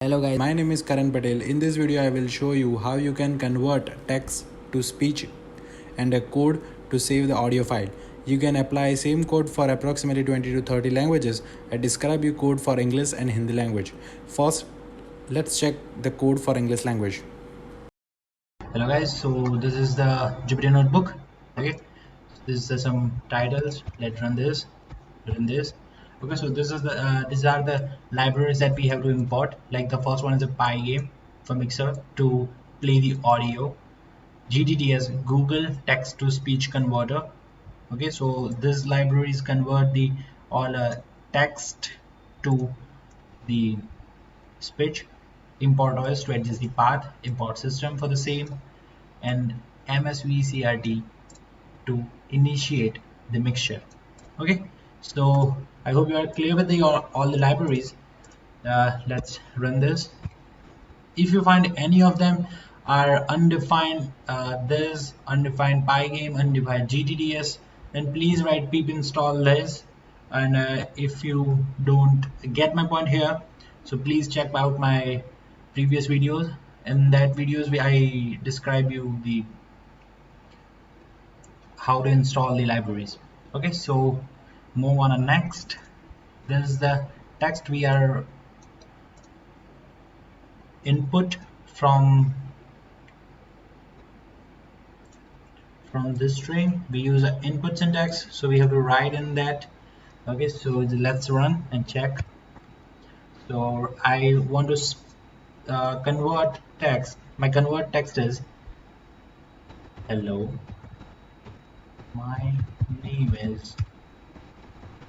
Hello guys, my name is Karan Patel. In this video I will show you how you can convert text to speech and a code to save the audio file. You can apply same code for approximately 20 to 30 languages. I describe you code for English and Hindi language. First, let's check the code for English language. Hello guys, so this is the Jupyter notebook. Okay, this is some titles. Let's run this. Okay, so this is the these are the libraries that we have to import. Like the first one is a Pygame for Mixer to play the audio. GTTS, Google Text to Speech Converter. Okay, so these libraries convert the all text to the speech. Import OS to adjust the path, import system for the same, and MSVCRT to initiate the mixture. Okay, so I hope you are clear with all the libraries. Let's run this. If you find any of them are undefined, this undefined Pygame, undefined GTTS, then please write pip install this. And if you don't get my point here, so please check out my previous videos. In that videos I describe you the how to install the libraries. Okay, so move on to next. This is the text we are input from this string. We use an input syntax, so we have to write in that. Okay, so let's run and check. So I want to convert text. My convert text is hello, my name is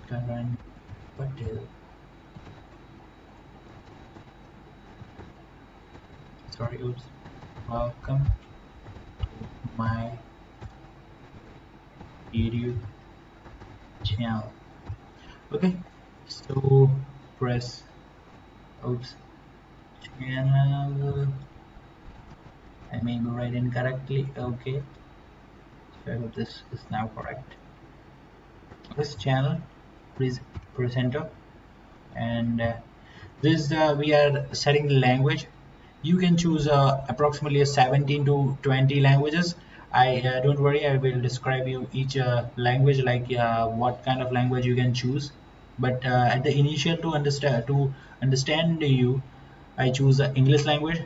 Karan Patel. Sorry, oops. Welcome to my YouTube channel. Okay, so press channel. I may be write incorrectly. Okay, so I hope this is now correct. This channel, please press enter, and this we are setting the language. You can choose approximately 17 to 20 languages. I don't worry, I will describe you each language, like what kind of language you can choose. But at the initial to understand you, I choose English language.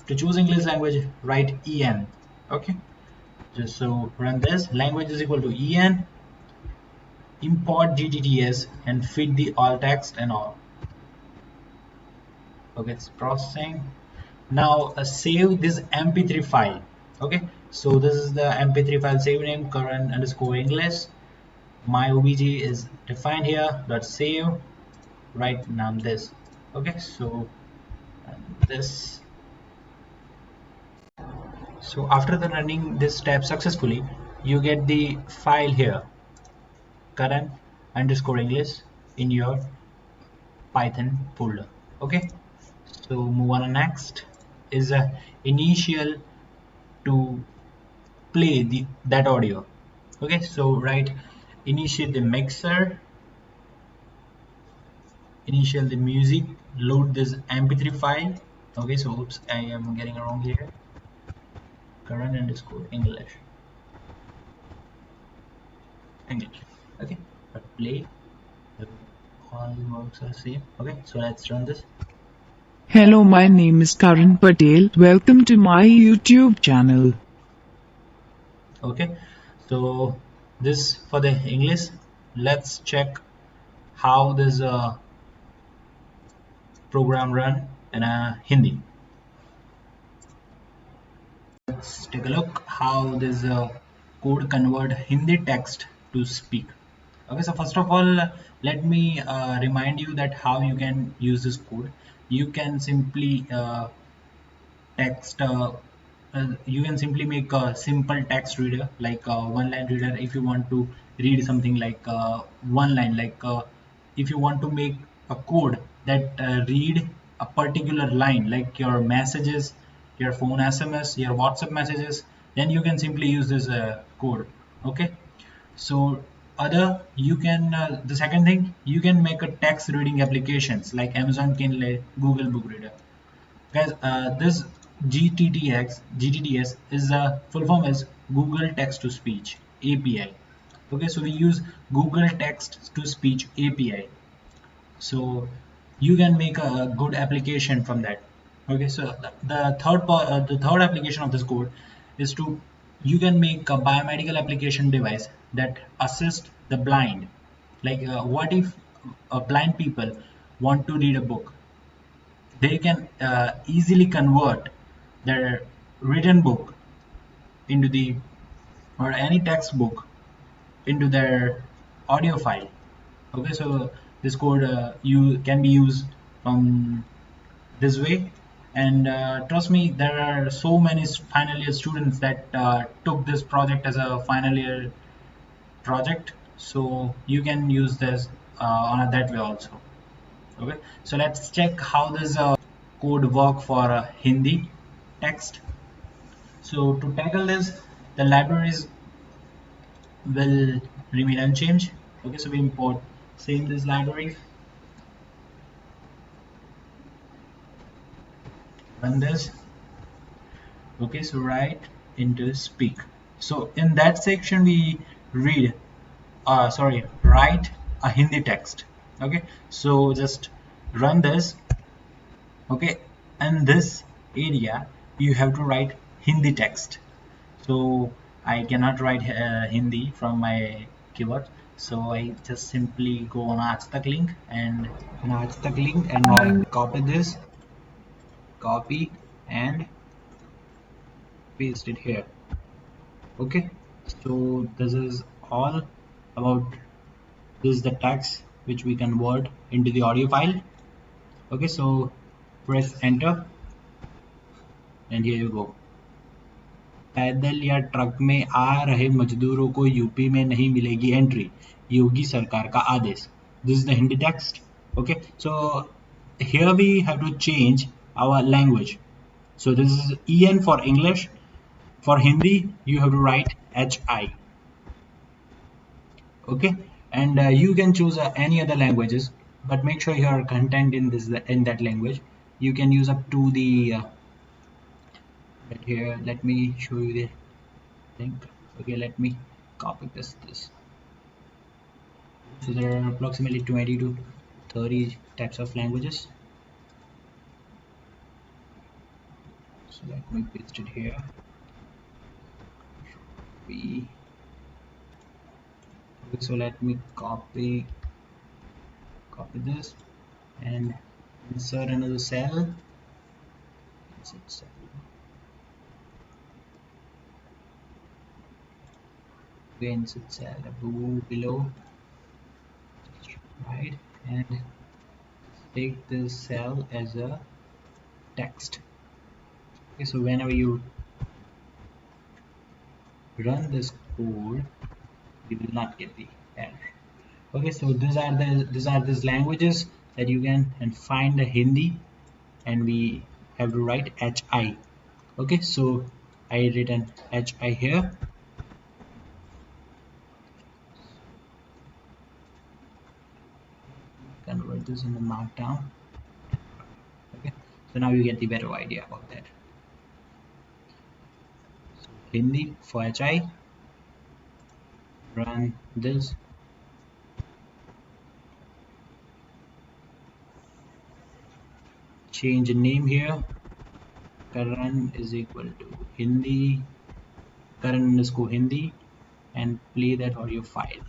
To choose English language, write en. Okay, just so run this. Language is equal to en, import GTTS, and feed the all text and all. Okay, it's processing. Now save this mp3 file. Okay, so this is the mp3 file. Save name Karan underscore English. My obj is defined here. Dot save. Right now this. Okay, so this. So after the running this step successfully, you get the file here, Karan underscore English, in your Python folder. Okay, so move on to next. Is a initial to play that audio. Okay, so write initiate the mixer, initial the music, load this mp3 file. Okay, so oops, I am getting wrong here. Karan underscore English. Okay, but play, all works are same. Okay, so let's run this. Hello, my name is Karan Patel. Welcome to my YouTube channel. Okay, so this for the English. Let's check how this program run in Hindi. Let's take a look how this code convert Hindi text to speak. Okay, so first of all, let me remind you that how you can use this code. You can simply you can simply make a simple text reader, like one line reader. If you want to read something like one line, like if you want to make a code that read a particular line, like your messages, your phone SMS, your WhatsApp messages, then you can simply use this code. Okay, so other you can the second thing, you can make a text reading applications like Amazon Kindle, Google Book Reader. Guys, this GTTS is the full form is Google Text to Speech API. Okay, so we use Google Text to Speech API. So you can make a good application from that. Okay, so the third application of this code is to you can make a biomedical application device that assist the blind. Like what if blind people want to read a book, they can easily convert their written book into the or any textbook into their audio file. Okay, so this code you can be used from this way, and trust me, there are so many final year students that took this project as a final year project, so you can use this on that way also. Okay, so let's check how this code work for Hindi text. So to tackle this, the libraries will remain unchanged. Okay, so we import same this library, run this. Okay, so write into speak. So in that section we read write a Hindi text. Okay, so just run this. Okay, and this area you have to write Hindi text. So I cannot write Hindi from my keyboard, so I just simply go on Aajtak link and copy this, copy and paste it here. Okay, so this is all about this is the text which we convert into the audio file. Okay, so press enter and here you go. पैदल या truck में आ रहे मजदूरों को UP में नहीं मिलेगी entry, योगी सरकार का आदेश. This is the Hindi text. Okay, so here we have to change our language. So this is EN for English. For Hindi you have to write HI. Okay, and you can choose any other languages, but make sure your content in that language. You can use up to the but here let me show you the link. Okay, let me copy this. So there are approximately 20 to 30 types of languages. So let me paste it here. So let me copy this and insert another cell. Insert cell below, right, and take this cell as a text. Okay, so whenever you run this code, you will not get the error. Okay, so these are these languages that you can find the Hindi, and we have to write HI. Okay, so I written HI here. Convert this in the markdown. Okay, so now you get the better idea about that. So Hindi for HI, run this. Change the name here. Karan is equal to Hindi, Karan_Hindi, and play that audio file.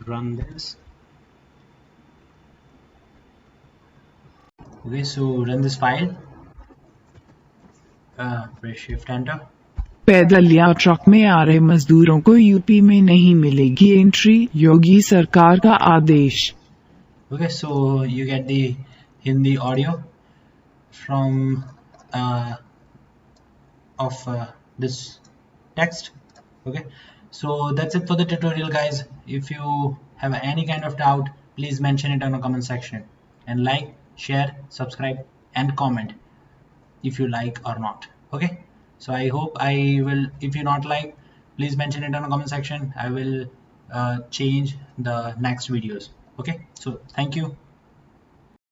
Run this. Okay, so run this file. Press shift enter. पैदल या truck में आ रहे मजदूरों को UP में नहीं मिलेगी entry, योगी सरकार का आदेश. Okay, so you get the Hindi audio from this text. Okay, so that's it for the tutorial, guys. If you have any kind of doubt, please mention it on the comment section, and like, share, subscribe and comment if you like or not. Okay, so I hope I will, if you not like, please mention it on the comment section. I will change the next videos. Okay, so thank you.